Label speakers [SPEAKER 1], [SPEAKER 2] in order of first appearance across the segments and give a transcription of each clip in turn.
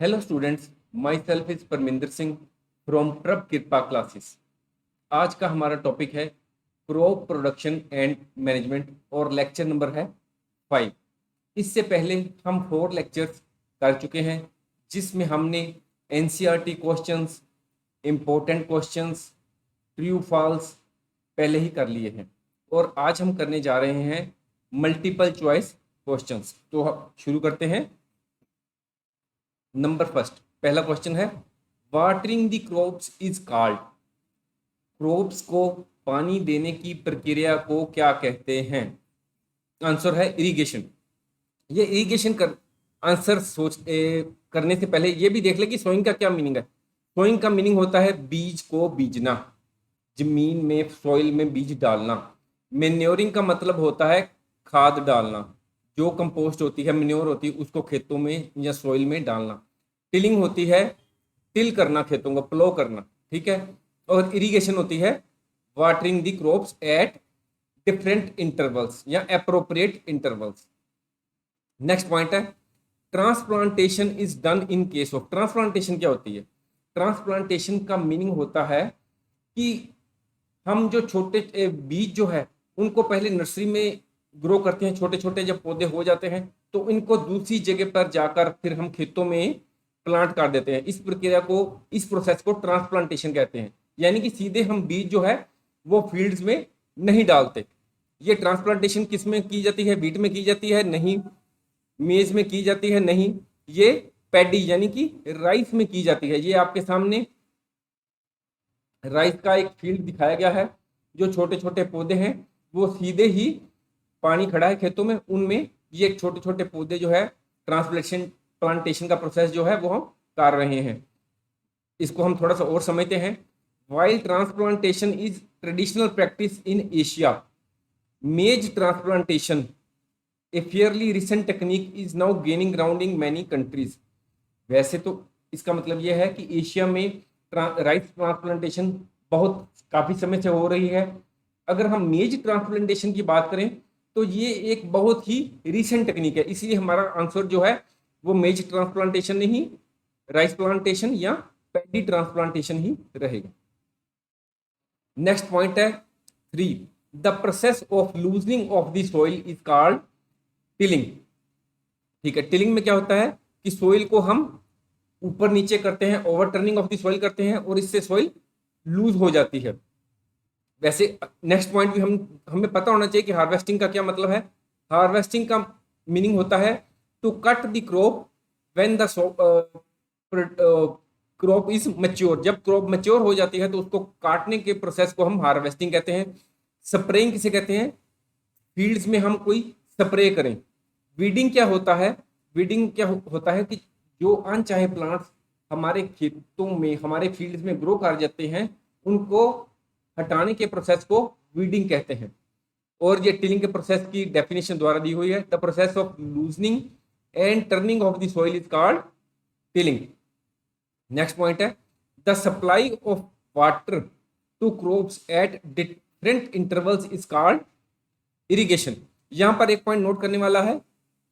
[SPEAKER 1] Hello students, my self is Parminder Singh from प्रभ कृपा classes. आज का हमारा टॉपिक है क्रॉप प्रोडक्शन एंड मैनेजमेंट और लेक्चर नंबर है 5। इससे पहले हम 4 लेक्चर्स कर चुके हैं जिसमें हमने NCERT questions, important questions, true false पहले ही कर लिए हैं और आज हम करने जा रहे हैं मल्टीपल चॉइस क्वेश्चंस। तो शुरू करते हैं। नंबर फर्स्ट, पहला क्वेश्चन है watering the crops is called. Crops को पानी देने की प्रक्रिया को क्या कहते हैं? आंसर है इरिगेशन। ये इरिगेशन कर आंसर करने से पहले ये भी देख ले कि सोइंग का क्या मीनिंग है। सोइंग का मीनिंग होता है बीज को बीजना, जमीन में सॉइल में बीज डालना। मेन्योरिंग का मतलब होता है खाद डालना, जो कंपोस्ट होती है, मेन्योर होती है, उसको खेतों में या सॉइल में डालना। टिलिंग होती है टिल करना, खेतों को प्लो करना, ठीक है। और इरिगेशन होती है watering the crops at different intervals या अप्रोप्रिएट इंटरवल्स। नेक्स्ट पॉइंट है transplantation is done in case of. Transplantation क्या होती है? ट्रांसप्लांटेशन का मीनिंग होता है कि हम जो छोटे बीज जो है उनको पहले नर्सरी में ग्रो करते हैं, छोटे छोटे जब पौधे हो जाते हैं तो इनको दूसरी जगह पर जाकर फिर हम खेतों में प्लांट कर देते हैं। इस प्रक्रिया को, इस प्रोसेस को ट्रांसप्लांटेशन कहते हैं। यानी कि सीधे हम बीज जो है वो फील्ड्स में नहीं डालते। ये ट्रांसप्लांटेशन किस में की जाती है? वीट में की जाती है? नहीं। मेज में की जाती है? नहीं। ये पैडी यानी कि राइस में की जाती है। ये आपके सामने राइस का एक फील्ड दिखाया गया है। जो छोटे छोटे पौधे हैं वो सीधे ही, पानी खड़ा है खेतों में, उनमें ये छोटे छोटे पौधे जो है ट्रांसप्लेशन प्लांटेशन का प्रोसेस जो है वो हम कर रहे हैं। इसको हम थोड़ा सा और समझते हैं। While transplantation is traditional practice in Asia, maize transplantation a fairly recent technique is now gaining ground in many countries. वैसे तो इसका मतलब यह है कि एशिया में राइस ट्रांसप्लांटेशन बहुत काफ़ी समय से हो रही है। अगर हम मेज ट्रांसप्लांटेशन की बात करें तो ये एक बहुत ही रिसेंट टेक्निक है, इसलिए हमारा आंसर जो है वो मेज ट्रांसप्लांटेशन नहीं, राइस प्लांटेशन या पैडी ट्रांसप्लांटेशन ही रहेगा। नेक्स्ट पॉइंट है 3, the process of loosening of the soil is called tilling. ठीक है, टिलिंग में क्या होता है कि सॉइल को हम ऊपर नीचे करते हैं, over turning of the soil करते हैं और इससे सॉइल लूज हो जाती है। वैसे नेक्स्ट पॉइंट भी हमें पता होना चाहिए कि हार्वेस्टिंग का क्या मतलब है। हार्वेस्टिंग का मीनिंग होता है to cut the crop when the crop is mature. जब क्रॉप मैच्योर हो जाती है तो उसको काटने के प्रोसेस को हम हार्वेस्टिंग कहते हैं। स्प्रेइंग किसे कहते हैं? फील्ड्स में हम कोई स्प्रे करें। वीडिंग क्या होता है? वीडिंग क्या होता है कि जो अनचाहे प्लांट्स हमारे खेतों में, हमारे फील्ड्स में ग्रो कर जाते हैं, उनको हटाने के प्रोसेस को वीडिंग कहते हैं। और ये टिलिंग के प्रोसेस की डेफिनेशन द्वारा दी हुई है। The process of loosening and turning of the soil is called tilling. Next point है the supply of water to crops at different intervals is called irrigation. यहां पर एक पॉइंट नोट करने वाला है,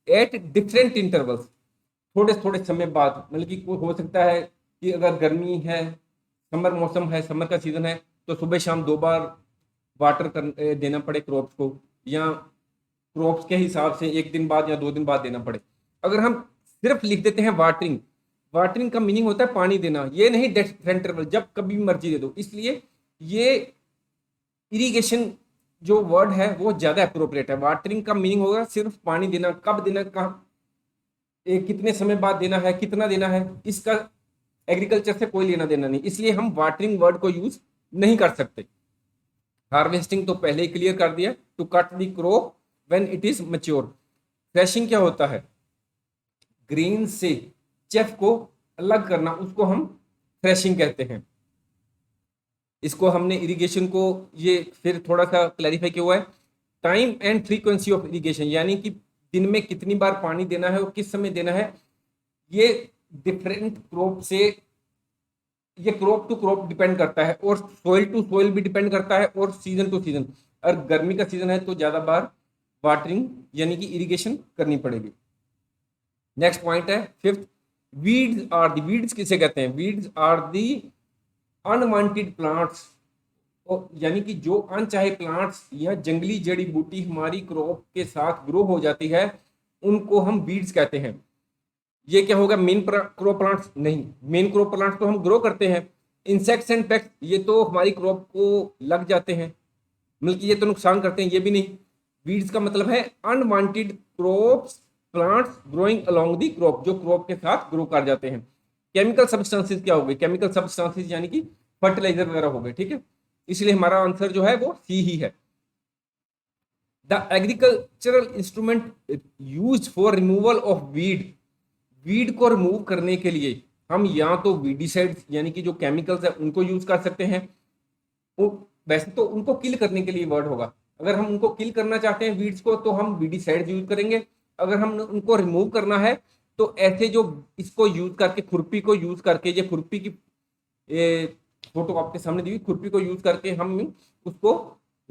[SPEAKER 1] एट डिफरेंट इंटरवल्स, थोड़े थोड़े समय बाद। मतलब कि हो सकता है कि अगर गर्मी है, समर मौसम है, समर का सीजन है, तो सुबह शाम 2 बार वाटर देना पड़े क्रॉप्स को, या क्रॉप्स के हिसाब से 1 दिन बाद या 2 दिन बाद देना पड़े। अगर हम सिर्फ लिख देते हैं वाटरिंग, वाटरिंग का मीनिंग होता है पानी देना, ये नहीं डिफरेंट इंटरवल, जब कभी मर्जी दे दो। इसलिए ये इरिगेशन जो वर्ड है वो ज्यादा अप्रोप्रिएट है। वाटरिंग का मीनिंग होगा सिर्फ पानी देना, कब देना, कहाँ, कितने समय बाद देना है, कितना देना है, इसका एग्रीकल्चर से कोई लेना देना नहीं। इसलिए हम वाटरिंग वर्ड को यूज नहीं कर सकते। हार्वेस्टिंग तो पहले ही क्लियर कर दिया, to cut the crop when it is mature. Threshing क्या होता है? ग्रेन से चेफ को अलग करना, उसको हम थ्रेशिंग कहते हैं। इसको हमने इरिगेशन को ये फिर थोड़ा सा क्लैरिफाई किया हुआ है। Time and frequency of irrigation, यानी कि दिन में कितनी बार पानी देना है और किस समय देना है, ये डिफरेंट क्रॉप से, ये क्रॉप टू क्रॉप डिपेंड करता है और सोइल टू सोइल भी डिपेंड करता है और सीजन टू सीजन। अगर गर्मी का सीजन है तो ज्यादा बार वाटरिंग यानी कि इरिगेशन करनी पड़ेगी। नेक्स्ट पॉइंट है 5th, वीड्स किसे कहते हैं? Weeds are the unwanted plants, यानी कि जो अनचाहे प्लांट्स या जंगली जड़ी बूटी हमारी क्रॉप के साथ ग्रो हो जाती है, उनको हम वीड्स कहते हैं। ये क्या होगा? मेन क्रॉप प्लांट्स नहीं, मेन क्रॉप प्लांट्स तो हम ग्रो करते हैं। इंसेक्ट्स एंड पेस्ट, ये तो हमारी क्रॉप को लग जाते हैं, बल्कि ये तो नुकसान करते हैं, ये भी नहीं। वीड्स का मतलब है unwanted crops, plants growing along the crop, जो क्रॉप के साथ ग्रो कर जाते हैं। केमिकल सब्सटेंसेस क्या हो गए? केमिकल सब्सटेंसेस यानी कि फर्टिलाइजर वगैरह हो गए, ठीक है। इसलिए हमारा आंसर जो है वो सी ही है। The agricultural instrument use for removal of weed, weed को रिमूव करने के लिए हम या तो वीडीसाइड्स यानी कि जो केमिकल्स है उनको यूज कर सकते हैं। वैसे तो उनको किल करने के लिए वर्ड होगा, अगर हम उनको किल करना चाहते हैं वीड्स को, तो हम वीडीसाइड्स यूज करेंगे। अगर हम उनको रिमूव करना है तो ऐसे जो इसको यूज करके, खुरपी को यूज करके, ये खुरपी की फोटो आपके सामने दी हुई खुरपी को यूज करके हम उसको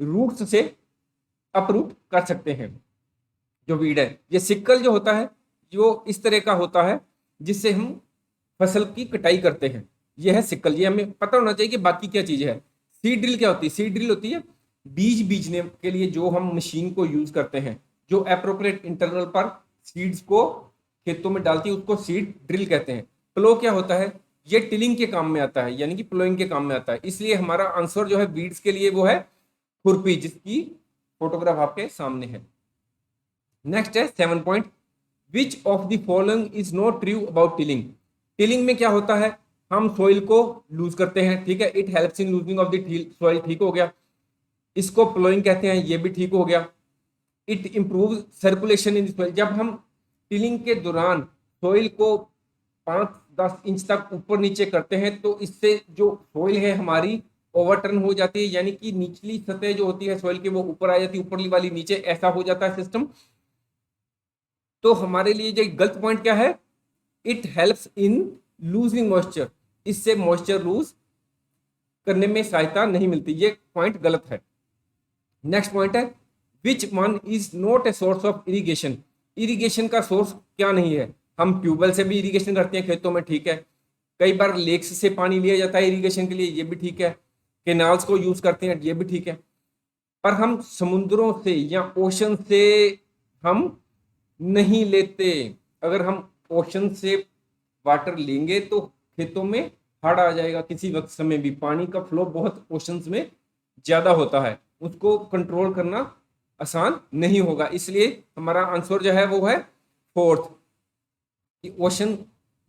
[SPEAKER 1] रूट्स से अपरूट कर सकते हैं। जो वीड है, ये सिक्कल जो होता है जो इस तरह का होता है जिससे हम फसल की कटाई करते हैं, ये है सिक्कल। ये हमें पता होना चाहिए कि बाकी क्या चीज है। सीड ड्रिल क्या होती है? सीड ड्रिल होती है बीज बीजने के लिए जो हम मशीन को यूज करते हैं, जो अप्रोप्रिएट इंटरवल पर सीड्स को खेतों में डालती है, उसको सीड ड्रिल कहते हैं। प्लो क्या होता है? ये टिलिंग के काम में आता है, यानी कि प्लोइंग के काम में आता है। इसलिए हमारा आंसर जो है वीड्स के लिए वो है खुरपी, जिसकी फोटोग्राफ आपके सामने है। नेक्स्ट है 7 point, which of the following is not true about tilling. Tilling में क्या होता है? हम सॉइल को लूज करते हैं, ठीक है, it helps in losing of the soil, ठीक हो गया। इसको प्लोइंग कहते हैं, ये भी ठीक हो गया। It improve circulation in soil, जब हम टिलिंग के दौरान सॉइल को 5-10 इंच तक ऊपर नीचे करते हैं तो इससे जो सॉइल है हमारी ओवरटर्न हो जाती है, यानी कि निचली सतह जो होती है सॉइल की वो ऊपर आ जाती है, ऊपरली वाली नीचे, ऐसा हो जाता है सिस्टम। तो हमारे लिए जो गलत पॉइंट क्या है? It helps in losing moisture, इससे मॉइस्चर लूज करने में सहायता नहीं मिलती, ये पॉइंट गलत है। नेक्स्ट पॉइंट है, which one is not a source of irrigation. Irrigation का सोर्स क्या नहीं है? हम ट्यूबवेल से भी इरिगेशन करते हैं खेतों में, ठीक है। कई बार लेक्स से पानी लिया जाता है इरिगेशन के लिए, ये भी ठीक है। केनाल्स को यूज करते हैं, ये भी ठीक है। पर हम समुद्रों से या ओशन से हम नहीं लेते। अगर हम ओशन से वाटर लेंगे तो खेतों में हड़ आ जाएगा किसी वक्त समय भी, पानी का फ्लो बहुत ओशंस में ज्यादा होता है, उसको कंट्रोल करना आसान नहीं होगा। इसलिए हमारा आंसर जो है वो है फोर्थ, कि ओशन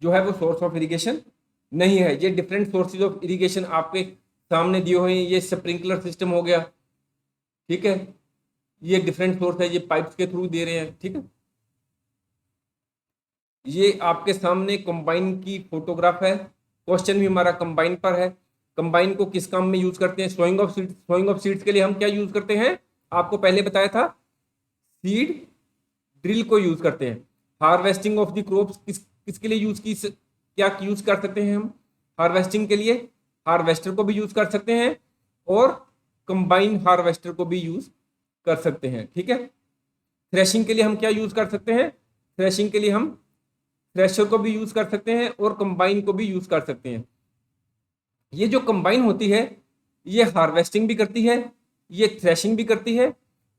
[SPEAKER 1] जो है वो सोर्स ऑफ इरिगेशन नहीं है। ये डिफरेंट सोर्सेज ऑफ इरिगेशन आपके सामने दिए हुए हैं। ये स्प्रिंकलर सिस्टम हो गया, ठीक है, ये डिफरेंट सोर्स है, ये पाइप्स के थ्रू दे रहे हैं, ठीक है। ये आपके सामने कंबाइन की फोटोग्राफ है, क्वेश्चन भी हमारा कंबाइन पर है। कंबाइन को किस काम में यूज करते हैं? Sowing of seeds. Sowing of seeds के लिए हम क्या यूज करते हैं? आपको पहले बताया था, सीड ड्रिल को यूज करते हैं। हार्वेस्टिंग ऑफ द क्रॉप्स किसके लिए यूज की, क्या यूज कर सकते हैं हम हार्वेस्टिंग के लिए? हार्वेस्टर को भी यूज कर सकते हैं और कंबाइन हार्वेस्टर को भी यूज कर सकते हैं, ठीक है। थ्रेशिंग के लिए हम क्या यूज कर सकते हैं? थ्रेशिंग के लिए हम थ्रेशर को भी यूज कर सकते हैं और कंबाइन को भी यूज कर सकते हैं। ये जो कंबाइन होती है ये हार्वेस्टिंग भी करती है, ये थ्रेशिंग भी करती है,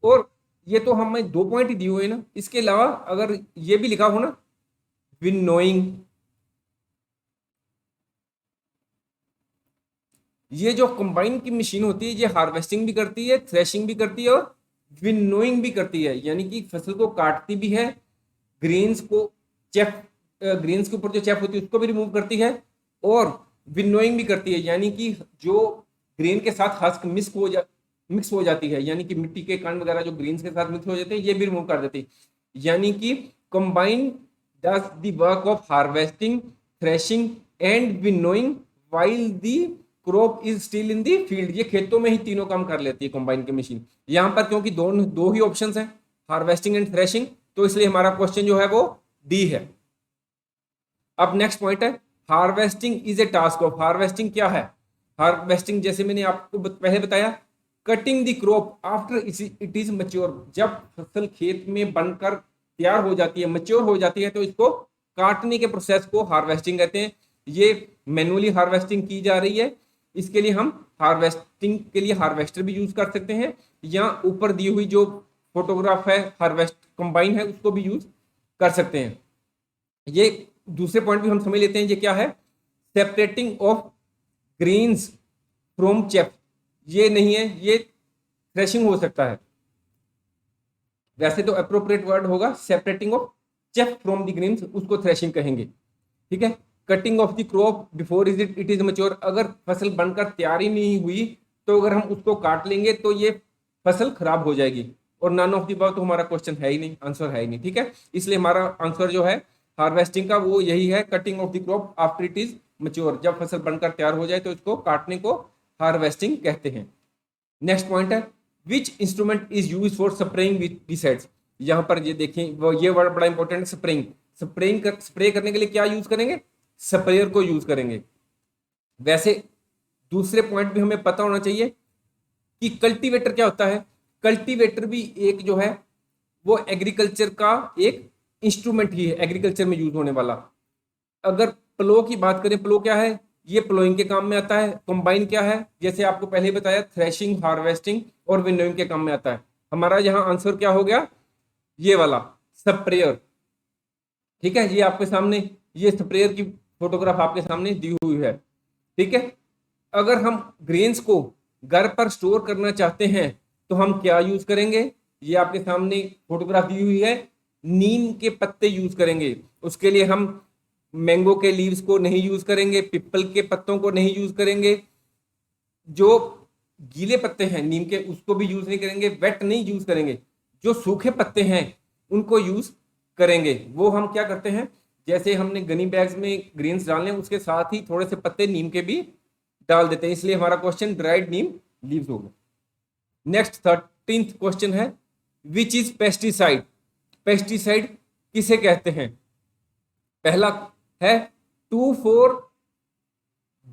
[SPEAKER 1] और ये तो हमें 2 पॉइंट ही दिए हुए ना, इसके अलावा अगर ये भी लिखा हो ना, विनोइंग, ये जो कंबाइन की मशीन होती है ये हार्वेस्टिंग भी करती है, थ्रेशिंग भी करती है और विनोइंग भी करती है, यानी कि फसल को काटती भी है, ग्रेन्स को चेफ, ग्रेन्स के ऊपर जो चेफ होती है उसको भी रिमूव करती है, और विनोइंग भी करती है, यानी कि जो ग्रेन के साथ हस्क मिक्स हो जाती है, यानी कि मिट्टी के कण वगैरह जो ग्रेन्स के साथ मिक्स हो जाते हैं ये भी रिमूव कर देती है। यानी कि combine does the work of harvesting, threshing and winnowing while the crop is still in the field. ये खेतों में ही तीनों काम कर लेती है कंबाइन की मशीन। यहाँ पर क्योंकि दो ही ऑप्शन है, हार्वेस्टिंग एंड थ्रेशिंग, तो इसलिए हमारा क्वेश्चन जो है वो डी है। अब नेक्स्ट पॉइंट है, harvesting is a task of. Harvesting क्या है? हार्वेस्टिंग जैसे मैंने आपको पहले बताया, cutting the crop after it is mature. जब फसल खेत में बनकर तैयार हो जाती है, मैच्योर हो जाती है, तो इसको काटने के प्रोसेस को हार्वेस्टिंग कहते हैं। ये मैनुअली हार्वेस्टिंग की जा रही है, इसके लिए हम हार्वेस्टिंग के लिए हार्वेस्टर भी यूज कर सकते हैं, या ऊपर दी हुई जो फोटोग्राफ है हार्वेस्ट कंबाइन है उसको भी यूज कर सकते हैं। ये दूसरे पॉइंट भी हम समझ लेते हैं, ये क्या है, separating of grains from chef. ये नहीं है, ये थ्रेशिंग हो सकता है, वैसे तो अप्रोप्रिएट वर्ड होगा separating of chef from the grains, उसको थ्रेशिंग कहेंगे। ठीक है, cutting of the crop before it is mature. अगर फसल बनकर तैयार ही नहीं हुई तो अगर हम उसको काट लेंगे तो ये फसल खराब हो जाएगी, और नन ऑफ द अबव तो हमारा क्वेश्चन है ही नहीं, आंसर है ही नहीं। ठीक है, इसलिए हमारा आंसर जो है हार्वेस्टिंग का वो यही है, cutting of the crop after it is mature. जब फसल बनकर तैयार हो जाए तो इसको काटने को हार्वेस्टिंग कहते हैं। नेक्स्ट पॉइंट है, which instrument is use for spraying pesticides. यहाँ पर ये देखें, वो ये वर्ड बड़ा इंपॉर्टेंट है, स्प्रेइंग। स्प्रे करने के लिए क्या यूज करेंगे, स्प्रेयर को यूज करेंगे। वैसे दूसरे पॉइंट भी हमें पता होना चाहिए कि कल्टीवेटर क्या होता है। कल्टीवेटर भी एक जो है वो एग्रीकल्चर का एक इंस्ट्रूमेंट ही है, एग्रीकल्चर में यूज होने वाला। अगर प्लो की बात करें, प्लो क्या है, ये प्लोइंग के काम में आता है। कंबाइन क्या है, जैसे आपको पहले ही बताया, थ्रेशिंग, हार्वेस्टिंग और विनोइंग के काम में आता है। हमारा यहाँ आंसर क्या हो गया, ये वाला स्प्रेयर। ठीक है, ये आपके सामने, ये स्प्रेयर की फोटोग्राफ आपके सामने दी हुई है। ठीक है, अगर हम ग्रेन्स को घर पर स्टोर करना चाहते हैं तो हम क्या यूज करेंगे, ये आपके सामने फोटोग्राफ दी हुई है, नीम के पत्ते यूज करेंगे। उसके लिए हम मैंगो के लीव्स को नहीं यूज करेंगे, पिपल के पत्तों को नहीं यूज करेंगे, जो गीले पत्ते हैं नीम के उसको भी यूज नहीं करेंगे, वेट नहीं यूज करेंगे, जो सूखे पत्ते हैं उनको यूज करेंगे। वो हम क्या करते हैं, जैसे हमने गनी बैग्स में ग्रेन्स डालने उसके साथ ही थोड़े से पत्ते नीम के भी डाल देते हैं, इसलिए हमारा क्वेश्चन ड्राइड नीम लीव्स होगा। नेक्स्ट 13th क्वेश्चन है, विच इज पेस्टिसाइड। पेस्टिसाइड किसे कहते हैं, पहला है 2,4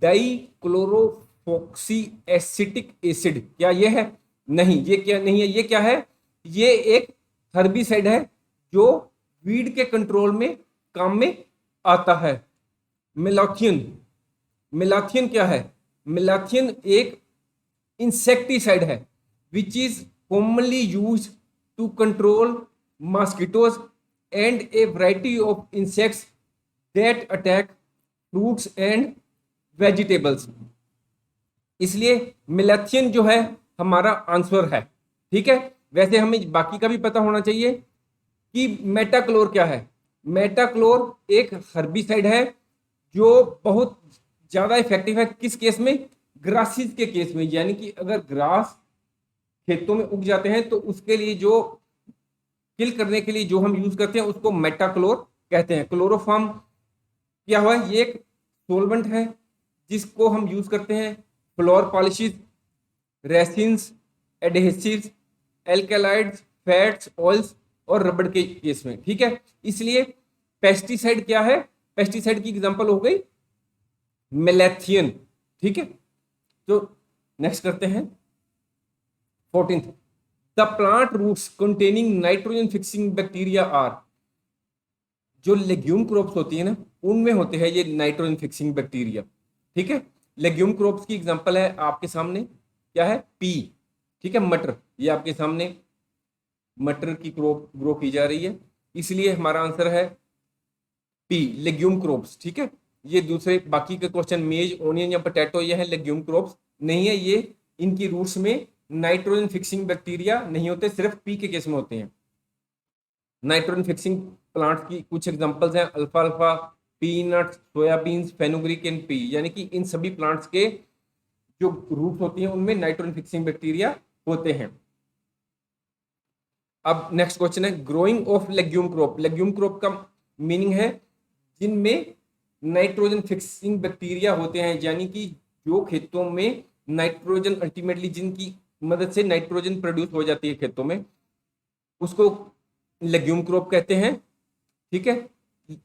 [SPEAKER 1] डाइक्लोरोफॉक्सी एसिटिक एसिड। क्या ये है, नहीं, ये क्या नहीं है, ये क्या है, ये एक हर्बिसाइड है जो वीड के कंट्रोल में काम में आता है। मेलाथियन, मेलाथियन क्या है, मेलाथियन एक इंसेक्टिसाइड है which is commonly use to control mosquitoes and a variety of insects that attack fruits and vegetables. इसलिए मेलाथियन जो है हमारा आंसर है। ठीक है, वैसे हमें बाकी का भी पता होना चाहिए कि मेटाक्लोर क्या है। मेटाक्लोर एक हर्बिसाइड है जो बहुत ज्यादा इफेक्टिव है, किस केस में, ग्रासिस के केस में, यानी कि अगर ग्रास खेतों में उग जाते हैं तो उसके लिए जो किल करने के लिए जो हम यूज करते हैं उसको मेटाक्लोर कहते हैं। क्लोरोफॉर्म क्या हुआ, ये एक सोलवेंट है जिसको हम यूज करते हैं floor polishes, resins, adhesives, alkaloids, fats, oils और रबड़ के केस में। ठीक है, इसलिए पेस्टिसाइड क्या है, पेस्टिसाइड की एग्जांपल हो गई मेलाथियन। ठीक है, तो नेक्स्ट करते हैं 14th, the plant roots containing nitrogen fixing bacteria are. जो लेग्यूम क्रॉप्स होती है ना उनमें होते हैं ये नाइट्रोजन फिक्सिंग बैक्टीरिया। ठीक है, लेग्यूम क्रॉप्स की एग्जांपल है आपके सामने, क्या है, पी। ठीक है, मटर, ये आपके सामने मटर की क्रॉप ग्रो की जा रही है, इसलिए हमारा आंसर है पी, लेग्यूम क्रॉप्स। ठीक है, ये दूसरे बाकी के क्वेश्चन मेज, ओनियन या पोटैटो ये है लेग्यूम क्रॉप्स नहीं है, ये इनकी रूट्स में नाइट्रोजन फिक्सिंग बैक्टीरिया नहीं होते, सिर्फ पी के केस में होते हैं। नाइट्रोजन फिक्सिंग प्लांट्स की कुछ एग्जांपल्स हैं अल्फाल्फा, peanuts, soybeans, fenugreek and pea, यानी कि इन सभी प्लांट्स के जो रूट्स होती हैं उनमें नाइट्रोजन फिक्सिंग बैक्टीरिया होते हैं। अब नेक्स्ट क्वेश्चन है, growing of legume crop. Legume crop का मीनिंग है जिनमें नाइट्रोजन फिक्सिंग बैक्टीरिया होते हैं, यानी कि जो खेतों में नाइट्रोजन अल्टीमेटली जिनकी मदद से नाइट्रोजन प्रोड्यूस हो जाती है खेतों में, उसको लेग्यूम क्रॉप कहते हैं। ठीक है,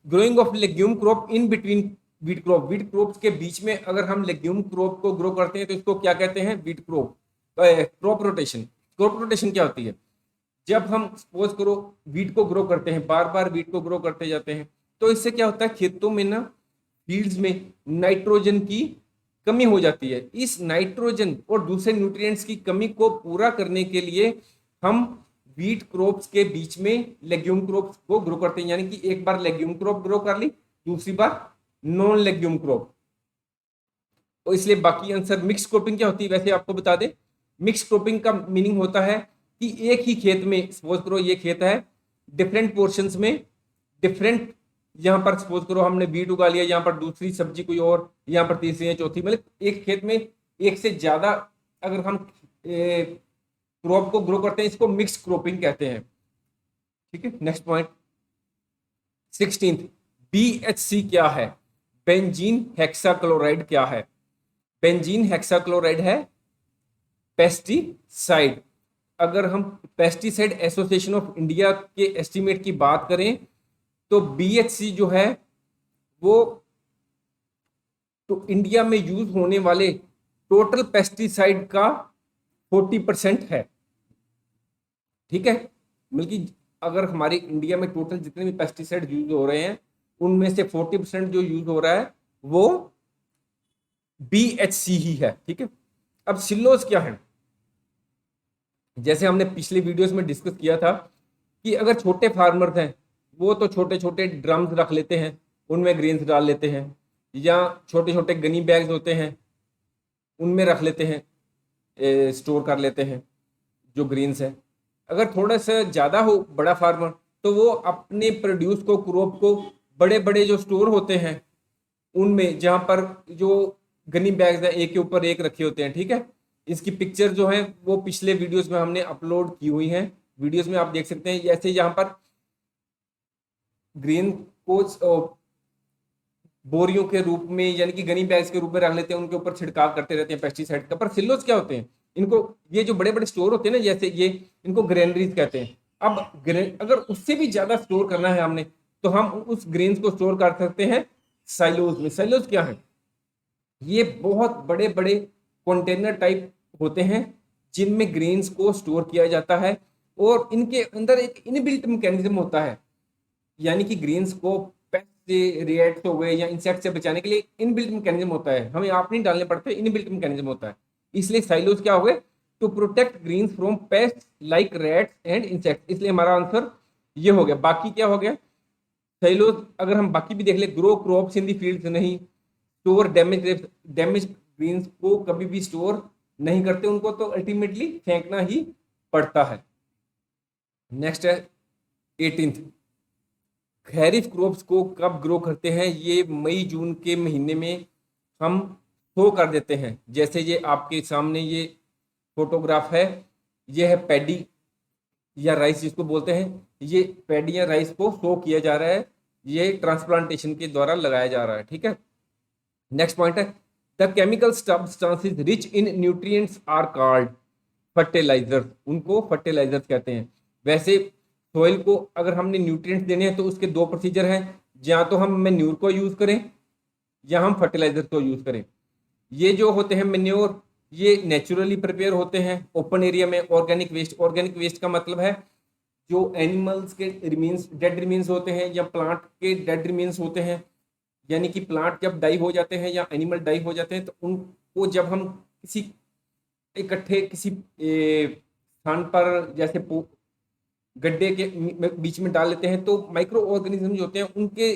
[SPEAKER 1] growing of legume crop in between wheat crop. Wheat crops के बीच में अगर हम लेग्यूम क्रॉप को ग्रो करते हैं तो इसको क्या कहते हैं, wheat crop. Crop rotation, crop rotation क्या होती है, जब हम सपोज करो वीट को ग्रो करते हैं, बार बार वीट को ग्रो करते जाते हैं, तो इससे क्या होता है, खेतों में ना, फील्ड्स में नाइट्रोजन की कमी हो जाती है। इस नाइट्रोजन और दूसरे न्यूट्रिएंट्स की कमी को पूरा करने के लिए हम व्हीट क्रॉप्स के बीच में लेग्यूम क्रॉप्स को ग्रो करते हैं, यानी कि एक बार लेग्यूम क्रॉप ग्रो कर ली, दूसरी बार नॉन लेग्यूम क्रॉप। और इसलिए बाकी आंसर मिक्स क्रॉपिंग क्या होती है वैसे आपको बता दें। मिक्स क्रॉपिंग का मीनिंग होता है कि एक ही खेत में, सपोज करो ये खेत है, डिफरेंट पोर्शंस में डिफरेंट, यहाँ पर सपोज करो हमने बीट उगा लिया, यहाँ पर दूसरी सब्जी कोई और, यहाँ पर तीसरी या चौथी, मतलब एक खेत में एक से ज्यादा अगर हम क्रॉप को ग्रो करते हैं, इसको मिक्स क्रॉपिंग कहते हैं। ठीक है, नेक्स्ट पॉइंट 16th, BHC क्या है? बेंजीन हेक्साक्लोराइड क्या है? बेंजीन हेक्साक्लोराइड है पेस्टिसाइड। अगर हम पेस्टिसाइड एसोसिएशन ऑफ इंडिया के एस्टीमेट की बात करें तो BHC जो है वो तो इंडिया में यूज होने वाले टोटल पेस्टिसाइड का 40% है। ठीक है, बल्कि अगर हमारे इंडिया में टोटल जितने भी पेस्टिसाइड यूज हो रहे हैं उनमें से 40% जो यूज हो रहा है वो BHC ही है। ठीक है, अब सिल्लोज क्या है? जैसे हमने पिछले वीडियोस में डिस्कस किया था कि अगर छोटे फार्मर्स हैं वो तो छोटे छोटे ड्रम्स रख लेते हैं, उनमें ग्रेन्स डाल लेते हैं, या छोटे छोटे गनी बैग्स होते हैं उनमें रख लेते हैं, स्टोर कर लेते हैं जो ग्रेन्स है। अगर थोड़ा सा ज़्यादा हो बड़ा फार्मर तो वो अपने प्रोड्यूस को, क्रॉप को बड़े बड़े जो स्टोर होते हैं उनमें, जहाँ पर जो गनी बैग्स हैं एक के ऊपर एक रखे होते हैं। ठीक है, इसकी पिक्चर जो है वो पिछले वीडियोस में हमने अपलोड की हुई हैं, वीडियोस में आप देख सकते हैं। जैसे यहाँ पर ग्रीन को बोरियों के रूप में, यानी कि गनी बैग्स के रूप में रख लेते हैं, उनके ऊपर छिड़काव करते रहते हैं पेस्टिसाइड का। पर सिल्लोस क्या होते हैं? इनको, ये जो बड़े बड़े स्टोर होते हैं ना, जैसे ये, इनको ग्रेनरीज कहते हैं। अब अगर उससे भी ज्यादा स्टोर करना है हमने तो हम उस ग्रेन्स को स्टोर कर सकते हैं साइलोज में। साइलोज क्या है? ये बहुत बड़े बड़े कंटेनर टाइप होते हैं जिनमें ग्रेन्स को स्टोर किया जाता है, और इनके अंदर एक इनबिल्ट मैकेनिज्म होता है, यानी कि ग्रेन्स को पेस्ट से, रेट्स हो गए या इंसेक्ट से बचाने के लिए इनबिल्ट मैकेनिज्म होता है, हमें आप नहीं डालने पड़ते, इनबिल्ट मैकेनिज्म होता है। इसलिए साइलोज क्या हो गए? To protect grains from pest like rats and insect. इसलिए हमारा आंसर ये हो गया। बाकी क्या हो गया? साइलोज अगर हम बाकी भी देख ले, ग्रो क्रॉप्स इन दी फील्ड्स नहीं, स्टोर डैमेज ग्रेन्स को कभी भी स्टोर नहीं करते, उनको तो अल्टीमेटली फेंकना ही पड़ता है। नेक्स्ट है 18th, खैरिफ क्रॉप्स को कब ग्रो करते हैं? ये मई जून के महीने में हम शो कर देते हैं। जैसे ये आपके सामने ये फोटोग्राफ है, ये है पैडी या राइस जिसको बोलते हैं, ये पैडी या राइस को शो किया जा रहा है, ये ट्रांसप्लांटेशन के द्वारा लगाया जा रहा है। ठीक है, नेक्स्ट पॉइंट है the chemical substances rich in nutrients are called fertilisers. उनको फर्टिलाइजर्स कहते हैं। वैसे सॉइल को अगर हमने न्यूट्रिएंट्स देने हैं तो उसके दो प्रोसीजर हैं, या तो हम मैन्योर को यूज करें या हम फर्टिलाइजर को यूज करें। ये जो होते हैं मैन्योर, ये नेचुरली प्रिपेयर होते हैं ओपन एरिया में। ऑर्गेनिक वेस्ट, ऑर्गेनिक वेस्ट का मतलब है जो एनिमल्स के रिमीन्स, डेड रिमीन्स होते हैं या प्लांट के डेड रिमीन्स होते हैं, यानी कि प्लांट जब डाई हो जाते हैं या एनिमल डाई हो जाते हैं तो उनको जब हम किसी इकट्ठे किसी स्थान पर, जैसे गड्ढे के बीच में डाल लेते हैं, तो माइक्रो ऑर्गेनिज्म जो होते हैं उनके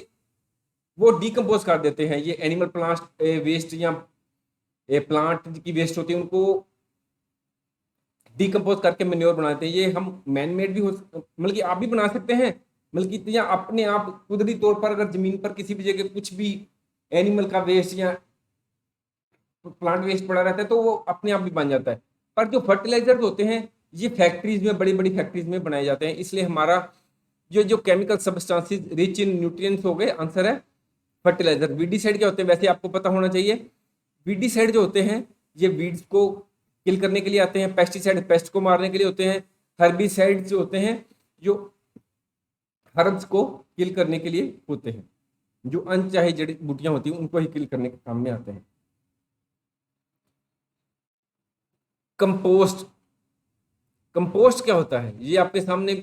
[SPEAKER 1] वो डिकम्पोज कर देते हैं। ये एनिमल प्लांट वेस्ट या प्लांट की वेस्ट होती है उनको डिकम्पोज करके मैन्योर बना देते हैं। ये हम मैन मेड भी हो, मतलब कि आप भी बना सकते हैं, मतलब कि या अपने आप कुदरती तौर पर अगर जमीन पर किसी भी जगह कुछ भी एनिमल का वेस्ट या प्लांट वेस्ट पड़ा रहता है तो वो अपने आप भी बन जाता है। पर जो फर्टिलाइजर्स होते हैं ये फैक्ट्रीज में, बड़ी बड़ी फैक्ट्रीज में बनाए जाते हैं। इसलिए हमारा जो chemical substances rich in nutrients हो गए, आंसर है फर्टिलाइजर। वीडीसाइड क्या होते हैं वैसे आपको पता होना चाहिए। वीडीसाइड जो होते हैं ये वीड्स को किल करने के लिए आते हैं, पेस्टिसाइड पेस्ट को मारने के लिए होते हैं, हर्बिसाइड जो होते हैं जो हर्ब्स को किल करने के लिए होते हैं, जो अनचाही जड़ी बूटियां होती हैं उनको ही किल करने के काम में आते हैं। कंपोस्ट, कंपोस्ट क्या होता है? ये आपके सामने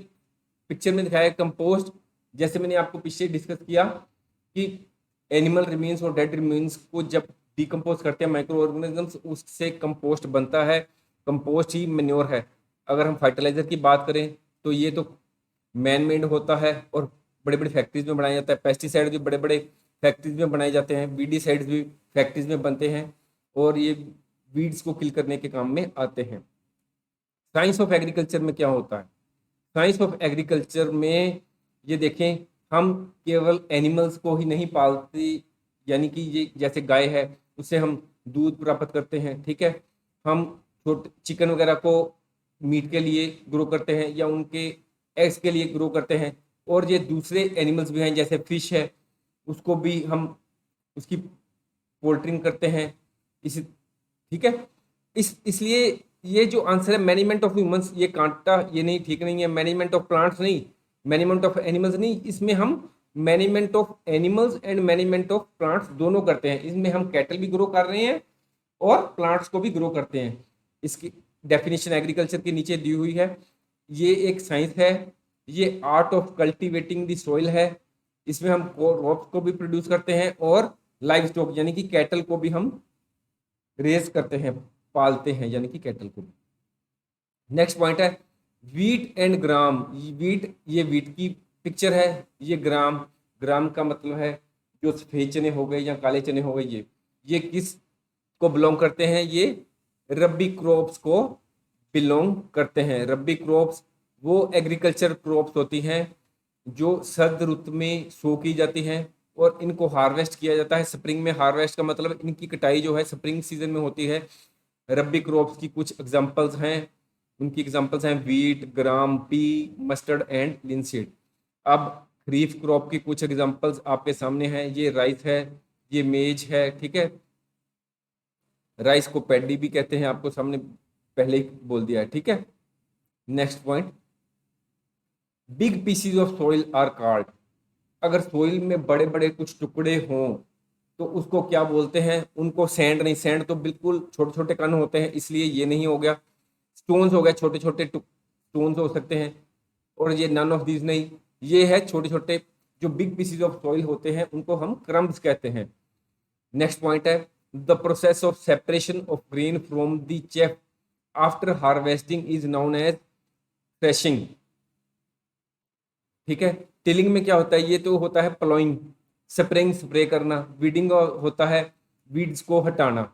[SPEAKER 1] पिक्चर में दिखाया है। कंपोस्ट जैसे मैंने आपको पीछे डिस्कस किया कि एनिमल रिमेन्स और डेड रिमेन्स को जब डिकम्पोज करते हैं माइक्रो ऑर्गेनिजम्स, उससे कंपोस्ट बनता है। कंपोस्ट ही मेन्योर है। अगर हम फर्टिलाइजर की बात करें तो ये तो मैन मेड होता है और बड़े बड़े फैक्ट्रीज में बनाया जाता है। पेस्टिसाइड भी बड़े बड़े फैक्ट्रीज में बनाए जाते हैं, वीडीसाइड्स भी फैक्ट्रीज में बनते हैं और ये वीड्स को किल करने के काम में आते हैं। साइंस ऑफ एग्रीकल्चर में क्या होता है? साइंस ऑफ एग्रीकल्चर में ये देखें, हम केवल एनिमल्स को ही नहीं पालते, यानी कि ये जैसे गाय है उससे हम दूध प्राप्त करते हैं, ठीक है। हम छोटे चिकन वगैरह को मीट के लिए ग्रो करते हैं या उनके एग्स के लिए ग्रो करते हैं, और ये दूसरे एनिमल्स भी हैं जैसे फिश है, उसको भी हम उसकी पोल्ट्रिंग करते हैं इसी, ठीक है। इसलिए ये जो आंसर है मैनेजमेंट ऑफ ह्यूमंस, ये कांटा ये नहीं, ठीक नहीं है। मैनेजमेंट ऑफ प्लांट्स नहीं, मैनेजमेंट ऑफ एनिमल्स नहीं, इसमें हम management of animals and management of plants दोनों करते हैं। इसमें हम कैटल भी ग्रो कर रहे हैं और प्लांट्स को भी ग्रो करते हैं। इसकी डेफिनेशन एग्रीकल्चर के नीचे दी हुई है। ये एक साइंस है, ये art of cultivating the soil है। इसमें हम क्रॉप्स को भी प्रोड्यूस करते हैं और लाइव स्टॉक यानी कि कैटल को भी हम रेज करते हैं, पालते हैं, यानी कि कैटल को। नेक्स्ट पॉइंट है वीट एंड ग्राम। वीट, ये वीट की पिक्चर है, ये ग्राम, ग्राम का मतलब है जो सफेद चने हो गए या काले चने हो गए, ये किस को बिलोंग करते हैं? ये रब्बी क्रॉप्स को बिलोंग करते हैं। रब्बी क्रॉप्स वो एग्रीकल्चर क्रॉप्स होती हैं जो सर्द ऋतु में सो की जाती हैं और इनको हार्वेस्ट किया जाता है स्प्रिंग में। हार्वेस्ट का मतलब इनकी कटाई जो है स्प्रिंग सीजन में होती है। रब्बी क्रॉप्स की कुछ एग्जांपल्स हैं, उनकी एग्जांपल्स हैं wheat, gram, P, mustard and linseed. अब खरीफ क्रॉप की कुछ एग्जांपल्स आपके सामने हैं। ये राइस है, ये मेज है, ठीक है। राइस को पैडी भी कहते हैं, आपको सामने पहले ही बोल दिया है, ठीक है। Next point, big pieces of soil are called. अगर सोइल में बड़े बड़े कुछ टुकड़े हों तो उसको क्या बोलते हैं? उनको सैंड नहीं, सैंड तो बिल्कुल छोटे छोटे कण होते हैं, इसलिए ये नहीं हो गया। स्टोन्स हो गए, छोटे छोटे स्टोन्स हो सकते हैं, और ये नन ऑफ दीज नहीं, ये है छोटे छोटे जो बिग पीसीज ऑफ सॉइल होते हैं उनको हम क्रम्स कहते हैं। नेक्स्ट पॉइंट है the process of separation of grain from the chaff after harvesting is known as threshing, ठीक है। टिलिंग में क्या होता है? ये तो होता है प्लॉइंग, स्प्रेइंग स्प्रे करना। वीडिंग होता है वीड्स को हटाना।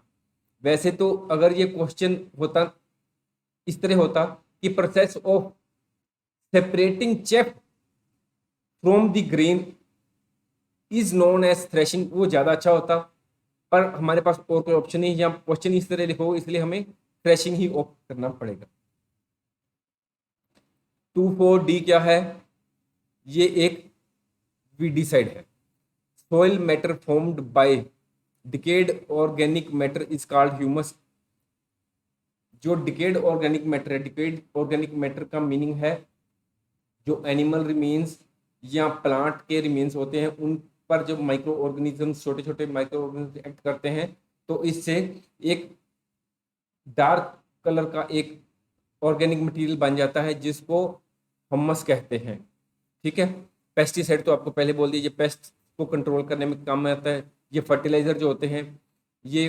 [SPEAKER 1] वैसे तो अगर ये क्वेश्चन होता इस तरह होता कि process of separating chaff from the grain is known as threshing, वो ज़्यादा अच्छा होता, पर हमारे पास और कोई ऑप्शन नहीं, या क्वेश्चन इस तरह लिखो, इसलिए हमें थ्रेशिंग ही ऑप्ट करना पड़ेगा। 2,4-D क्या है? ये एक वीडीसाइड है। Soil matter formed by decade organic matter is called humus. जो डिकेड ऑर्गेनिक मैटर है, डिकेड ऑर्गेनिक मैटर का मीनिंग है जो एनिमल रिमेन्स या प्लांट के रिमेन्स होते हैं उन पर जो माइक्रो ऑर्गेनिजम्स, छोटे छोटे माइक्रो ऑर्गेनिज्म एक्ट करते हैं, तो इससे एक डार्क कलर का एक ऑर्गेनिक मटेरियल बन जाता है जिसको हम्मस कहते हैं, ठीक है। पेस्टिसाइड तो आपको पहले बोल दिया, ये पेस्ट को कंट्रोल करने में काम में आता है। ये फर्टिलाइजर जो होते हैं ये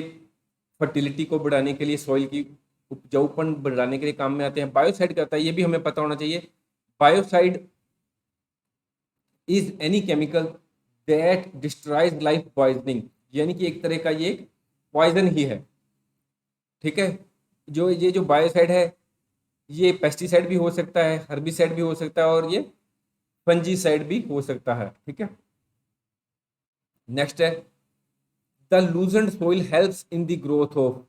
[SPEAKER 1] फर्टिलिटी को बढ़ाने के लिए, सॉइल की उपजाऊपन बढ़ाने के लिए काम में आते हैं। बायोसाइड क्या होता है ये भी हमें पता होना चाहिए। Biocide is any chemical that destroys life poisoning, यानी कि एक तरह का ये पॉइजन ही है, ठीक है। जो ये जो बायोसाइड है ये पेस्टिसाइड भी हो सकता है, हर्बिसाइड भी हो सकता है, और ये फंजीसाइड भी हो सकता है, ठीक है। नेक्स्ट है the loosened soil helps in the growth of.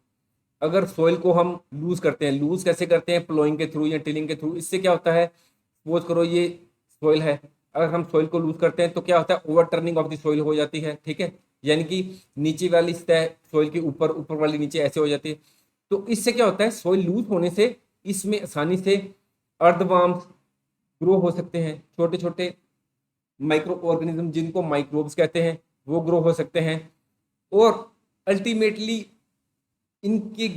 [SPEAKER 1] अगर सॉइल को हम लूज करते हैं, लूज कैसे करते हैं? प्लोइंग के थ्रू या टिलिंग के थ्रू। इससे क्या होता है, सपोज करो ये सॉइल है, अगर हम सॉइल को लूज करते हैं तो क्या होता है? Over turning of the soil हो जाती है, ठीक है। यानी कि नीचे वाली सतह सॉइल के ऊपर, ऊपर वाली नीचे, ऐसे हो जाती है। तो इससे क्या होता है? सॉइल लूज होने से इसमें आसानी से अर्थवर्म्स ग्रो हो सकते हैं, छोटे छोटे माइक्रो ऑर्गेनिज्म जिनको माइक्रोब्स कहते हैं वो ग्रो हो सकते हैं, और अल्टीमेटली इनके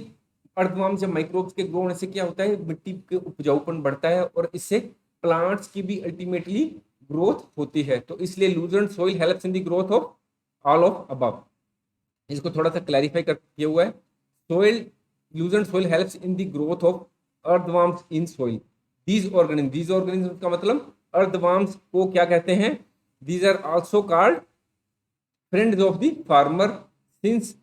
[SPEAKER 1] अर्थवर्म्स या माइक्रोब्स के ग्रो होने से क्या होता है? मिट्टी के उपजाऊपन बढ़ता है और इससे प्लांट्स की भी अल्टीमेटली ग्रोथ होती है। तो इसलिए loosened soil helps in the growth of all of above. इसको थोड़ा सा क्लैरिफाई कर किया हुआ है। Soil loosened soil helps in the growth of earthworms in soil. These organism का मतलब अर्थवर्म्स को क्या कहते हैं? These are also called friends of the farmer since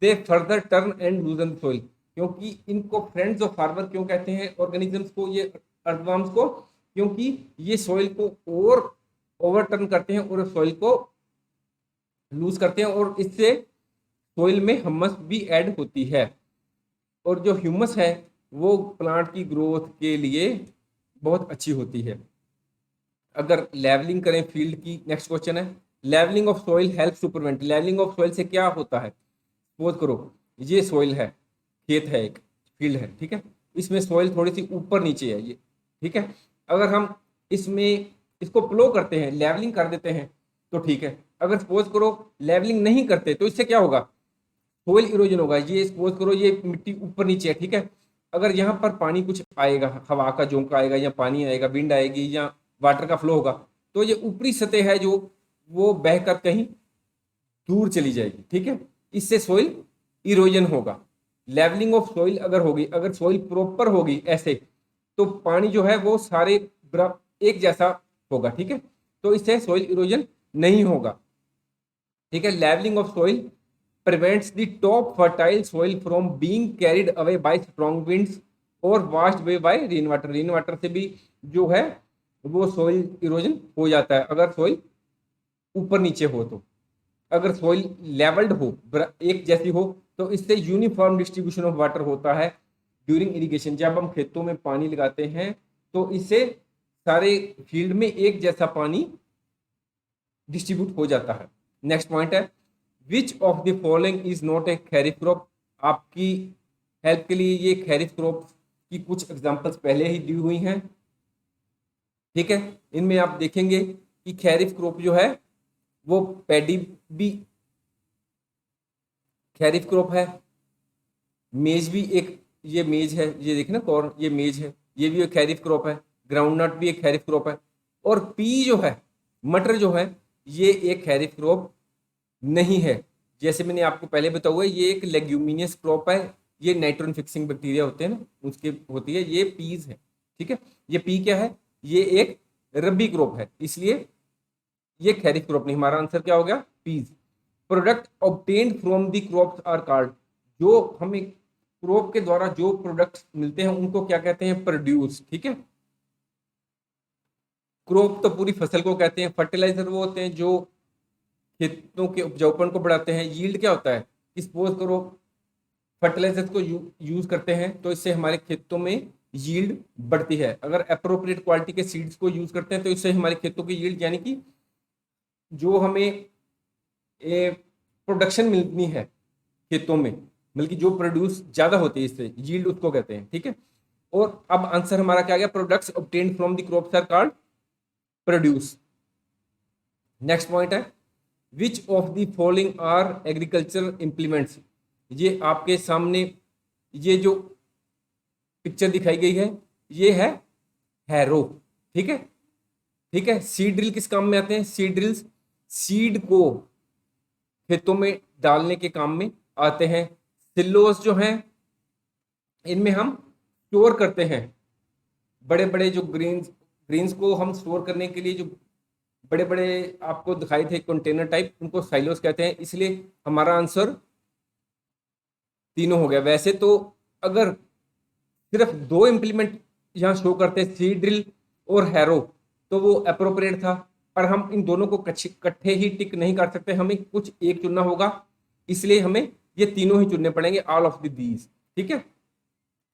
[SPEAKER 1] they further turn and loosen soil. क्योंकि इनको फ्रेंड्स ऑफ फार्मर क्यों कहते हैं ऑर्गेनिजम्स को, ये अर्थवर्म्स को? क्योंकि ये सॉइल को और ओवरटर्न करते हैं और सॉइल को लूज करते हैं, और इससे सॉइल में ह्यूमस भी ऐड होती है। और जो ह्यूमस है वो प्लांट की ग्रोथ के लिए बहुत अच्छी होती है। अगर लेवलिंग करें फील्ड की, नेक्स्ट क्वेश्चन है levelling of soil helps to prevent. Levelling of soil से क्या होता है? सपोज करो ये सॉइल है, खेत है, एक फील्ड है, ठीक है, इसमें सॉइल थोड़ी सी ऊपर नीचे है ये, ठीक है। अगर हम इसमें इसको प्लो करते हैं, लेवलिंग कर देते हैं तो ठीक है। अगर सपोज करो लेवलिंग नहीं करते तो इससे क्या होगा? सोइल इरोजन होगा। ये सपोज करो ये मिट्टी ऊपर नीचे है, ठीक है। अगर यहाँ पर पानी कुछ आएगा, हवा का झोंका आएगा या पानी आएगा, विंड आएगी या वाटर का फ्लो होगा, तो ये ऊपरी सतह है जो वो बहकर कहीं दूर चली जाएगी, ठीक है। इससे सोइल इरोजन होगा। लेवलिंग ऑफ सोइल अगर होगी, अगर सोइल प्रॉपर होगी ऐसे, तो पानी जो है वो सारे एक जैसा होगा, ठीक है। तो इससे सोइल इरोजन नहीं होगा, ठीक है। Levelling of soil prevents the top fertile soil from being carried away by strong winds और washed away by rain water. Rain water से भी जो है वो सोइल इरोजन हो जाता है अगर सोइल ऊपर नीचे हो। तो अगर सोइल लेवल्ड हो, एक जैसी हो, तो इससे यूनिफॉर्म डिस्ट्रीब्यूशन ऑफ वाटर होता है ड्यूरिंग इरिगेशन। जब हम खेतों में पानी लगाते हैं तो इससे सारे फील्ड में एक जैसा पानी डिस्ट्रीब्यूट हो जाता है। नेक्स्ट पॉइंट है which of the following is not a kharif crop. आपकी हेल्प के लिए ये खैरिफ क्रॉप की कुछ एग्जांपल्स पहले ही दी हुई हैं, ठीक है। इनमें आप देखेंगे कि खैरिफ क्रॉप जो है वो पैडी भी खैरिफ क्रॉप है, मेज भी एक, ये मेज है, ये देखें ना कॉर्न, ये मेज है, ये भी एक खैरिफ क्रॉप है। ग्राउंड नट भी एक खैरिफ क्रॉप है। और पी जो है, मटर जो है, ये एक खैरिफ क्रॉप नहीं है। जैसे मैंने आपको पहले बताया हुआ है ये एक लेग्यूमिनियस क्रॉप है, ये नाइट्रोजन फिक्सिंग बैक्टीरिया होते हैं ना उसके होती है, ये पीज है, ठीक है। ये पी क्या है? ये एक रबी क्रॉप है, इसलिए ये खैरिफ क्रॉप नहीं। हमारा आंसर क्या हो गया? Peas. Product obtained from the crops are called. जो हमें क्रॉप के द्वारा जो प्रोडक्ट मिलते हैं उनको क्या कहते हैं? प्रोड्यूस, ठीक है। क्रॉप तो पूरी फसल को कहते हैं। फर्टिलाइजर वो होते हैं जो खेतों के उपजाऊपन को बढ़ाते हैं। यील्ड क्या होता है? सपोज करो फर्टिलाइजर्स को यूज करते हैं तो इससे हमारे खेतों में यील्ड बढ़ती है। अगर अप्रोप्रिएट क्वालिटी के सीड्स को यूज करते हैं तो इससे हमारे खेतों की यील्ड, यानी कि जो हमें प्रोडक्शन मिलनी है खेतों में, बल्कि जो प्रोड्यूस ज्यादा होती है, इससे यील्ड उसको कहते हैं, ठीक है। और अब आंसर हमारा क्या गया? Products obtained from the crops are called produce. Next point है which of the following are agriculture implements. ये आपके सामने ये जो पिक्चर दिखाई गई है ये है हैरो, ठीक है, ठीक है। सीड ड्रिल किस काम में आते हैं? सीड ड्रिल्स सीड को खेतों में डालने के काम में आते हैं। सिलोस जो हैं इनमें हम स्टोर करते हैं, बड़े बड़े जो ग्रीन्स को हम स्टोर करने के लिए जो बड़े बड़े आपको दिखाई थे कंटेनर टाइप, उनको साइलोस कहते हैं। इसलिए हमारा आंसर तीनों हो गया। वैसे तो अगर सिर्फ दो इंप्लीमेंट यहाँ शो करते हैं, सीड ड्रिल और हैरो, तो वो अप्रोप्रिएट था, पर हम इन दोनों को इकट्ठे ही टिक नहीं कर सकते, हमें कुछ एक चुनना होगा, इसलिए हमें ये तीनों ही चुनने पड़ेंगे, ऑल ऑफ दीज, ठीक है।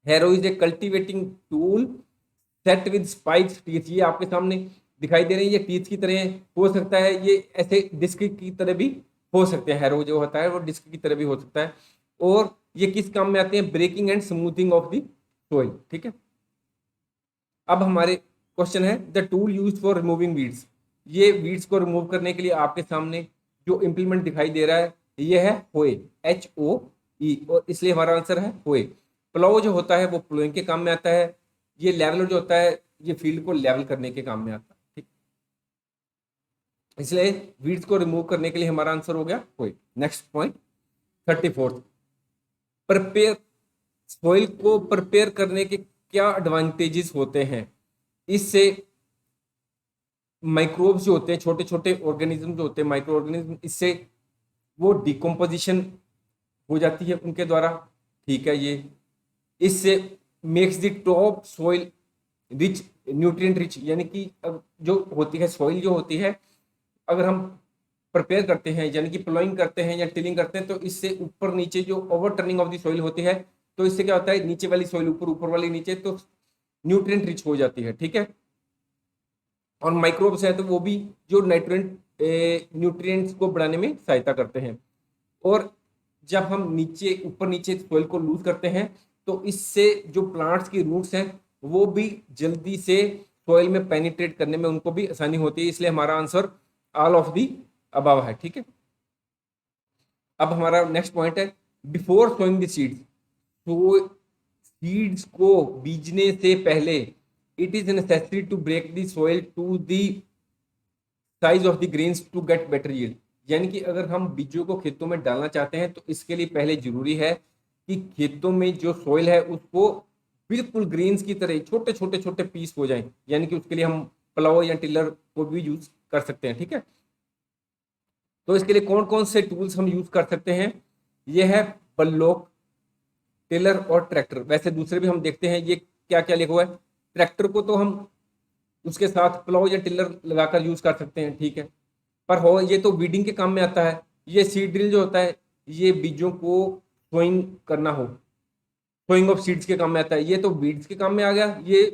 [SPEAKER 1] Harrow is a cultivating tool set with spikes teeth. ये आपके सामने दिखाई दे रही है, ये टीथ की तरह हो सकता है, ये ऐसे डिस्क की तरह भी हो सकते हैं। हैरो जो होता है वो डिस्क की तरह भी हो सकता है। और ये किस काम में आते हैं? Breaking and smoothing of the soil, ठीक है। अब हमारे क्वेश्चन है the tool used for removing weeds. ये वीड्स को रिमूव करने के लिए आपके सामने जो इंप्लीमेंट दिखाई दे रहा है ये है होए, HOE, और इसलिए हमारा आंसर है होए। प्लाउ जो होता है वो प्लोइंग के काम में आता है। ये लेवलर जो होता है ये फील्ड को लेवल करने के काम में आता है, ठीक। इसलिए वीड्स को रिमूव करने के लिए हमारा आंसर हो गया कोई। Next point 34th, prepare soil को प्रिपेयर करने के क्या एडवांटेजेस होते हैं। इससे माइक्रोब्स जो होते हैं, छोटे छोटे ऑर्गेनिज्म जो होते हैं, माइक्रो ऑर्गेनिज्म, इससे वो डिकम्पोजिशन हो जाती है उनके द्वारा, ठीक है। ये इससे makes the top soil rich, nutrient rich, यानी कि जो होती है सॉइल जो होती है, अगर हम प्रिपेयर करते हैं यानी कि प्लोइंग करते हैं या टिलिंग करते हैं, तो इससे ऊपर नीचे जो over turning of the soil होती है, तो इससे क्या होता है, नीचे वाली सॉइल ऊपर, ऊपर वाली नीचे, तो न्यूट्रिएंट रिच हो जाती है, ठीक है। और माइक्रोब्स है तो वो भी जो न्यूट्रिएंट्स को बढ़ाने में सहायता करते हैं। और जब हम नीचे ऊपर नीचे सॉइल को लूज करते हैं, तो इससे जो प्लांट्स की रूट्स हैं वो भी जल्दी से सॉइल में पेनिट्रेट करने में उनको भी आसानी होती है। इसलिए हमारा answer all of the above है, ठीक है। अब हमारा नेक्स्ट पॉइंट है, बिफोर सोइंग द सीड्स, तो सीड्स को बीजने से पहले it is necessary to break the soil to the size of the grains to get better yield. यानी कि अगर हम बीजों को खेतों में डालना चाहते हैं, तो इसके लिए पहले जरूरी है कि खेतों में जो सॉइल है उसको बिल्कुल ग्रेन्स की तरह छोटे छोटे छोटे पीस हो जाएं। यानी कि उसके लिए हम प्लाव या टिलर को भी यूज कर सकते हैं, ठीक है। तो इसके लिए कौन कौन से टूल्स हम यूज कर सकते हैं, ये है बल्लोक, टिलर और ट्रैक्टर। वैसे दूसरे भी हम देखते हैं, ये क्या क्या लिखा हुआ है। ट्रैक्टर को तो हम उसके साथ प्लाव या टिलर लगाकर यूज कर सकते हैं, ठीक है। पर हो ये तो वीडिंग के काम में आता है। ये सीड ड्रिल जो होता है, ये बीजों को सोइंग करना हो, सोइंग ऑफ सीड्स के काम में आता है। ये तो बीड्स के काम में आ गया, ये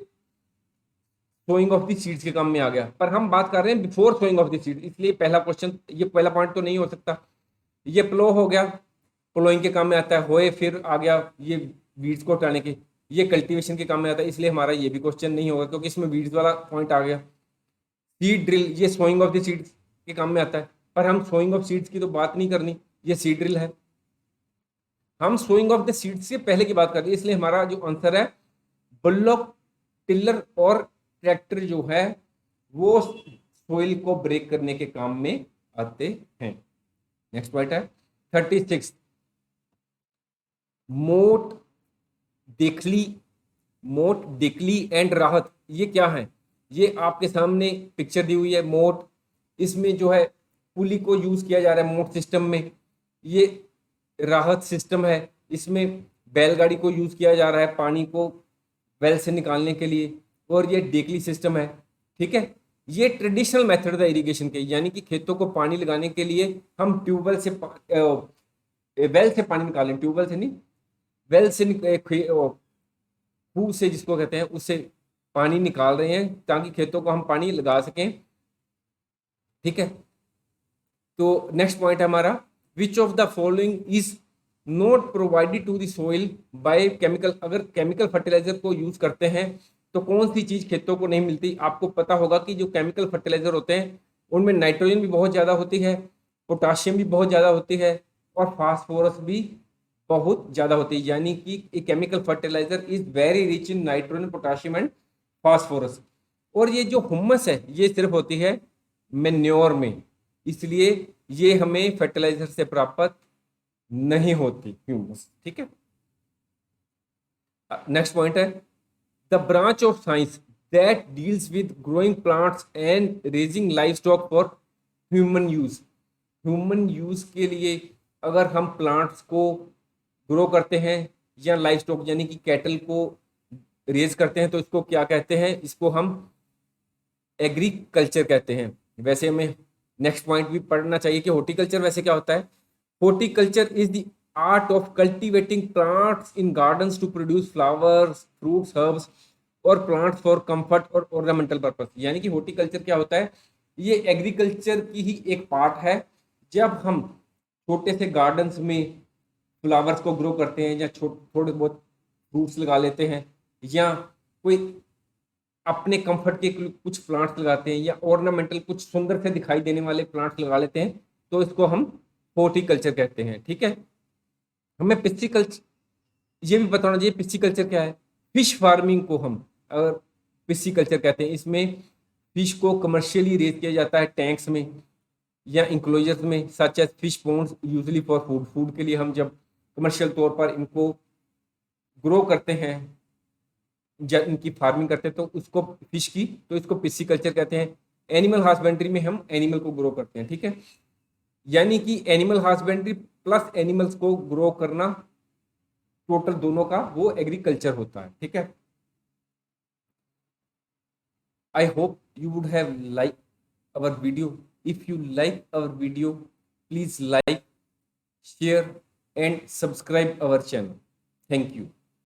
[SPEAKER 1] सोइंग ऑफ द सीड्स के काम में आ गया। पर हम बात कर रहे हैं before sowing of the seeds, इसलिए पहला क्वेश्चन, ये पहला पॉइंट तो नहीं हो सकता। ये प्लो हो गया, प्लोइंग के काम में आता है। होए फिर आ गया ये वीड्स को हटाने के, ये कल्टीवेशन के काम में आता है, इसलिए हमारा ये भी क्वेश्चन नहीं होगा क्योंकि इसमें वीड्स वाला पॉइंट आ गया। सीड ड्रिल, ये सोइंग ऑफ द सीड्स के काम में आता है, पर हम सोइंग ऑफ सीड्स की तो बात नहीं करनी, ये सीड ड्रिल है। हम सोइंग ऑफ द सीड्स से पहले की बात कर रहे हैं, इसलिए हमारा जो आंसर है बुल्लॉक, टिलर और ट्रैक्टर जो है वो सोइल को ब्रेक करने के काम में आते हैं। नेक्स्ट पॉइंट है 36, मोट देखली, मोट देखली एंड राहत, ये क्या है। ये आपके सामने पिक्चर दी हुई है। मोट, इसमें जो है पुली को यूज किया जा रहा है मोट सिस्टम में। ये राहत सिस्टम है, इसमें बैलगाड़ी को यूज किया जा रहा है पानी को वेल से निकालने के लिए। और ये डेकली सिस्टम है, ठीक है। ये ट्रेडिशनल मेथड है इरिगेशन के, यानी कि खेतों को पानी लगाने के लिए हम ट्यूबवेल से वेल से पानी निकालें, ट्यूबवेल से नहीं, वेल से खूह से जिसको कहते हैं, उससे पानी निकाल रहे हैं ताकि खेतों को हम पानी लगा सकें, ठीक है। तो नेक्स्ट पॉइंट है हमारा, which of the following is not provided to the soil by chemical. अगर केमिकल फर्टिलाइजर को यूज करते हैं तो कौन सी चीज खेतों को नहीं मिलती। आपको पता होगा कि जो केमिकल फर्टिलाइजर होते हैं उनमें नाइट्रोजन भी बहुत ज्यादा होती है, पोटाशियम भी बहुत ज्यादा होती है, और फास्फोरस भी बहुत ज्यादा होती है। यानी कि chemical fertiliser is very rich in nitrogen, potassium and phosphorus. और ये जो हुम्मस है ये सिर्फ होती है मेन्योर में, इसलिए ये हमें फर्टिलाइजर से प्राप्त नहीं होती ह्यूमस, ठीक है। नेक्स्ट पॉइंट है, the branch of science that deals with growing plants and raising live stock for human use. Human use के लिए अगर हम प्लांट्स को ग्रो करते हैं या लाइव स्टॉक यानी कि कैटल को रेज करते हैं, तो इसको क्या कहते हैं, इसको हम एग्रीकल्चर कहते हैं। वैसे हमें नेक्स्ट पॉइंट भी पढ़ना चाहिए कि हॉर्टिकल्चर वैसे क्या होता है। Horticulture is the art of cultivating plants in gardens to produce flowers, fruits, herbs और प्लांट्स फॉर कंफर्ट और ऑर्नामेंटल पर्पस। यानी कि हॉर्टिकल्चर क्या होता है, ये एग्रीकल्चर की ही एक पार्ट है। जब हम छोटे से गार्डन्स में फ्लावर्स को ग्रो करते हैं या थोड़े बहुत फ्रूट्स लगा लेते हैं, या कोई अपने कंफर्ट के कुछ प्लांट्स लगाते हैं, या ऑर्नामेंटल कुछ सुंदर से दिखाई देने वाले प्लांट्स लगा लेते हैं, तो इसको हम हॉर्टिकल्चर कहते हैं, ठीक है। हमें पिस्सिकल्चर ये भी बताना चाहिए, पिस्सिकल्चर क्या है। फिश फार्मिंग को हम पिस्सिकल्चर कहते हैं। इसमें फिश को कमर्शियली रेज किया जाता है टैंक्स में, या इंक्लोजर्स में, such as fish ponds usually for food के लिए हम जब कमर्शियल तौर पर इनको ग्रो करते हैं, जब इनकी फार्मिंग करते हैं तो उसको फिश की, तो इसको पिस्सीकल्चर कहते हैं। एनिमल हस्बेंड्री में हम एनिमल को ग्रो करते हैं, ठीक है। यानी कि एनिमल हस्बेंड्री प्लस एनिमल्स को ग्रो करना, टोटल दोनों का वो एग्रीकल्चर होता है, ठीक है। I hope you would have liked our video. If you like our video, please like, share and subscribe our channel. Thank you.